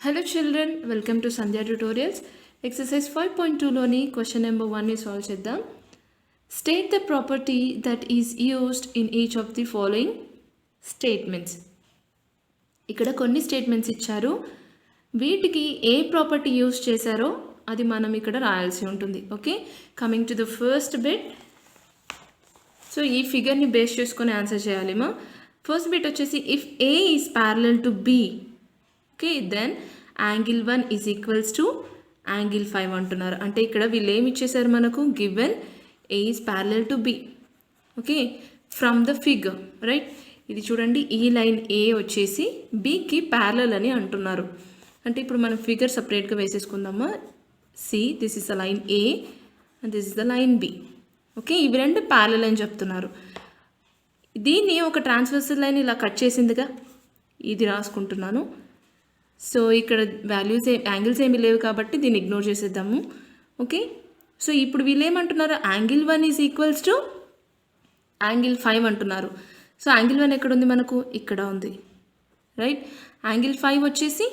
Hello children, welcome to Sandhya tutorials. Exercise 5.2 loni question number 1 ni solve cheddam. State the property that is used in each of the following statements. ఇక్కడ కొన్ని statements ఇచ్చారు. వీటికి ఏ property use చేశారో అది మనం ఇక్కడ రాయాల్సి ఉంటుంది. Okay, coming to the first bit. So ఈ ఫిగర్ని బేస్ చేసుకొని ఆన్సర్ చేయాలిమా. ఫస్ట్ బిట్ వచ్చేసి if A is parallel to B, okay, then angle 1 is equals to angle 5 అంటున్నారు. అంటే ఇక్కడ వీళ్ళు ఏమి ఇచ్చేసారు మనకు, given A is parallel to B, okay, from the figure, right. ఇది చూడండి, ఈ లైన్ ఏ వచ్చేసి బికి ప్యారలల్ అని అంటున్నారు. అంటే ఇప్పుడు మనం ఫిగర్ సపరేట్గా వేసేసుకుందామా. See, this is the line A and this is the line B, okay. ఇవి రెండు ప్యారలల్ అని చెప్తున్నారు. దీన్ని ఒక ట్రాన్స్వర్సల్ లైన్ ఇలా కట్ చేసిందిగా, ఇది రాసుకుంటున్నాను. సో ఇక్కడ వాల్యూస్ యాంగిల్స్ ఏమీ లేవు కాబట్టి దీన్ని ఇగ్నోర్ చేసేద్దాము, ఓకే. సో ఇప్పుడు వీళ్ళు ఏమంటున్నారు, angle 1 is equals to angle 5 అంటున్నారు. సో యాంగిల్ 1 ఎక్కడ ఉంది మనకు, ఇక్కడ ఉంది, రైట్. యాంగిల్ 5 వచ్చేసి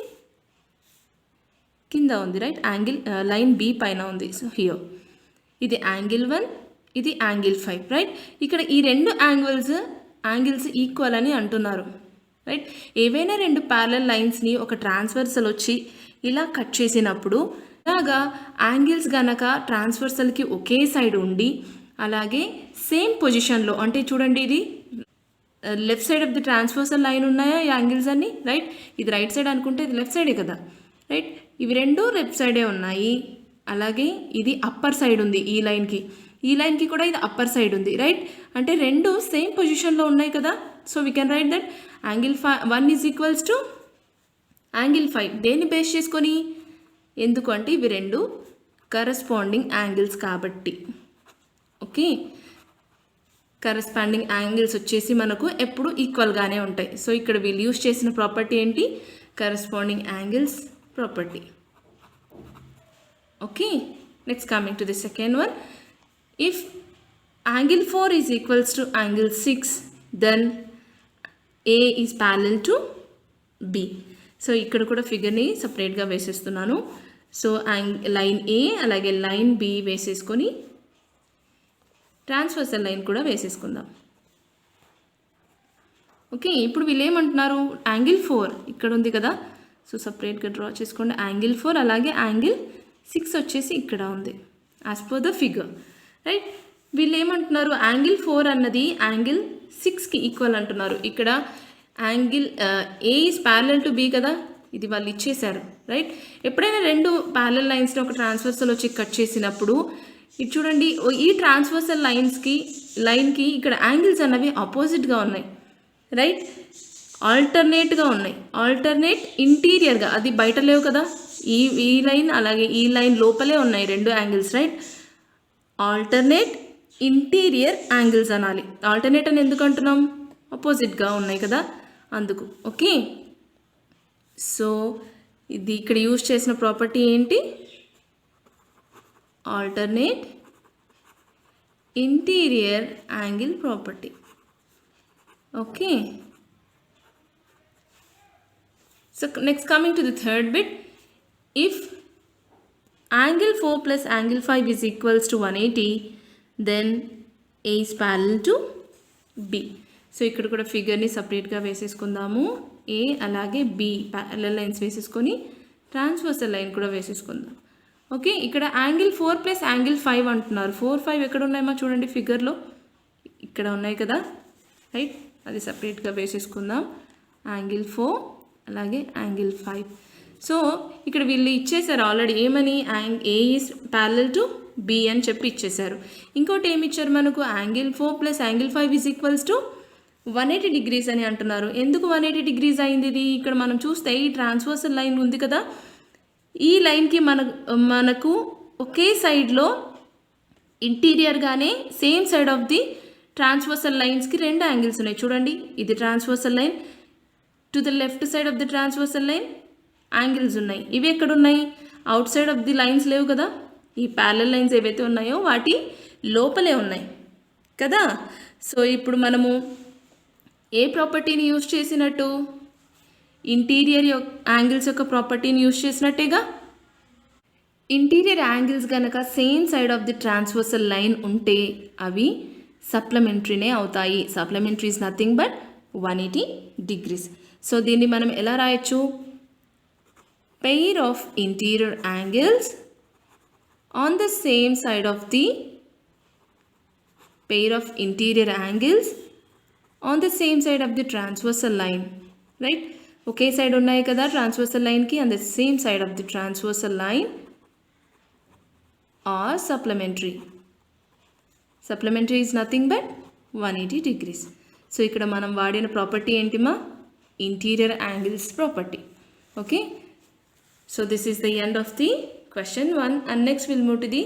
కింద ఉంది, రైట్. యాంగిల్ లైన్ బి పైన ఉంది. సో హియర్ ఇది యాంగిల్ 1, ఇది యాంగిల్ 5, రైట్. ఇక్కడ ఈ రెండు యాంగిల్స్ ఈక్వల్ అని అంటున్నారు, రైట్. ఏవైనా రెండు ప్యారలల్ లైన్స్ని ఒక ట్రాన్స్వర్సల్ వచ్చి ఇలా కట్ చేసినప్పుడు ఇలాగా యాంగిల్స్ గనక ట్రాన్స్వర్సల్కి ఒకే సైడ్ ఉండి అలాగే సేమ్ పొజిషన్లో, అంటే చూడండి ఇది left side of the transversal line ఉన్నాయా ఈ యాంగిల్స్ అన్ని, రైట్. ఇది రైట్ సైడ్ అనుకుంటే ఇది లెఫ్ట్ సైడే కదా, రైట్. ఇవి రెండు లెఫ్ట్ సైడే ఉన్నాయి. అలాగే ఇది అప్పర్ సైడ్ ఉంది ఈ లైన్కి కూడా ఇది అప్పర్ సైడ్ ఉంది, రైట్. అంటే రెండు సేమ్ పొజిషన్లో ఉన్నాయి కదా. So we can write that angle 1 is equals to angle 5. దేన్ని బేస్ చేసుకొని, ఎందుకు అంటే ఇవి రెండు కరస్పాండింగ్ యాంగిల్స్ కాబట్టి, ఓకే. కరస్పాండింగ్ యాంగిల్స్ వచ్చేసి మనకు ఎప్పుడు ఈక్వల్గానే ఉంటాయి. సో ఇక్కడ వీళ్ళు యూజ్ చేసిన ప్రాపర్టీ ఏంటి, corresponding angles property, okay. Next coming to the second one. If angle 4 is equals to angle 6, then A is parallel to B. So ఇక్కడ కూడా ఫిగర్ని సపరేట్గా వేసేస్తున్నాను. సో లైన్ ఏ అలాగే లైన్ బి వేసేసుకొని ట్రాన్స్వర్సల్ లైన్ కూడా వేసేసుకుందాం, ఓకే. ఇప్పుడు వీళ్ళు ఏమంటున్నారు, యాంగిల్ 4 ఇక్కడ ఉంది కదా. సో సపరేట్గా డ్రా చేసుకోండి. యాంగిల్ 4 అలాగే యాంగిల్ 6 వచ్చేసి ఇక్కడ ఉంది as per the figure, right. వీళ్ళు ఏమంటున్నారు, యాంగిల్ 4 అన్నది యాంగిల్ 6కి ఈక్వల్ అంటున్నారు. ఇక్కడ angle A is parallel to B కదా, ఇది వాళ్ళు ఇచ్చేశారు, రైట్. ఎప్పుడైనా రెండు ప్యారలల్ లైన్స్ని ఒక ట్రాన్స్వర్సల్ వచ్చి కట్ చేసినప్పుడు ఇది చూడండి, ఈ ట్రాన్స్వర్సల్ లైన్కి ఇక్కడ యాంగిల్స్ అన్నవి ఆపోజిట్గా ఉన్నాయి, రైట్. ఆల్టర్నేట్గా ఉన్నాయి, ఆల్టర్నేట్ ఇంటీరియర్గా, అది బయట లేవు కదా. ఈ లైన్ అలాగే ఈ లైన్ లోపలే ఉన్నాయి రెండు angles, right. Alternate interior angles అనాలి. ఆల్టర్నేట్ అని ఎందుకు అంటున్నాం, ఆపోజిట్గా ఉన్నాయి కదా అందుకు, ఓకే. సో ఇది ఇక్కడ యూజ్ చేసిన ప్రాపర్టీ ఏంటి, alternate interior angle property, okay. So next coming to the third bit. If angle 4 plus angle 5 is equals to 180, then A is parallel to B. So ఇక్కడ కూడా ఫిగర్ని సపరేట్గా వేసేసుకుందాము. ఏ అలాగే బి ప్యారలల్ లైన్స్ వేసేసుకొని transversal line కూడా వేసేసుకుందాం, okay. ఇక్కడ యాంగిల్ 4 ప్లస్ యాంగిల్ 5 అంటున్నారు. 4, 5 ఎక్కడ ఉన్నాయమ్మా చూడండి ఫిగర్లో, ఇక్కడ ఉన్నాయి కదా, రైట్. అది సపరేట్గా వేసేసుకుందాం. యాంగిల్ 4 అలాగే యాంగిల్ 5. సో ఇక్కడ వీళ్ళు ఇచ్చేసారు ఆల్రెడీ ఏమని, ఏ ఈజ్ ప్యారలల్ టు బి అని చెప్పి ఇచ్చేసారు. ఇంకోటి ఏమి ఇచ్చారు మనకు, angle 4 plus angle 5 is equals to 180 degrees అని అంటున్నారు. ఎందుకు 180 డిగ్రీస్ అయింది ఇది, ఇక్కడ మనం చూస్తే ఈ ట్రాన్స్వర్సల్ లైన్ ఉంది కదా, ఈ లైన్కి మనకు ఒకే సైడ్లో ఇంటీరియర్గానే same side of the transversal లైన్స్కి రెండు యాంగిల్స్ ఉన్నాయి చూడండి. ఇది transversal line, to the left side of the transversal line angles ఉన్నాయి. ఇవి ఎక్కడున్నాయి, outside of the lines లేవు కదా. ఈ ప్యారలల్ లైన్స్ ఏవైతే ఉన్నాయో వాటి లోపలే ఉన్నాయి కదా. సో ఇప్పుడు మనము ఏ ప్రాపర్టీని యూజ్ చేసినట్టు, ఇంటీరియర్ యాంగిల్స్ యొక్క ప్రాపర్టీని యూజ్ చేసినట్టేగా. ఇంటీరియర్ యాంగిల్స్ కనుక same side of the transversal line ఉంటే అవి సప్లిమెంటరీనే అవుతాయి. Supplementary is nothing but 180 degrees. So దీన్ని మనం ఎలా రాయొచ్చు? Pair of interior angles on the same side of the on the same side of the transversal line, right? ఒకే side ఉన్నాయి కదా ట్రాన్స్వర్సల్ లైన్కి, on the same side of the transversal line are supplementary. Supplementary is nothing but 180 degrees. So ఇక్కడ మనం వాడిన property ఏంటిమా? Interior angles property. Okay, so this is the end of the question 1 and next we'll move to the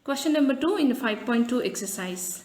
question number 2 in the 5.2 exercise.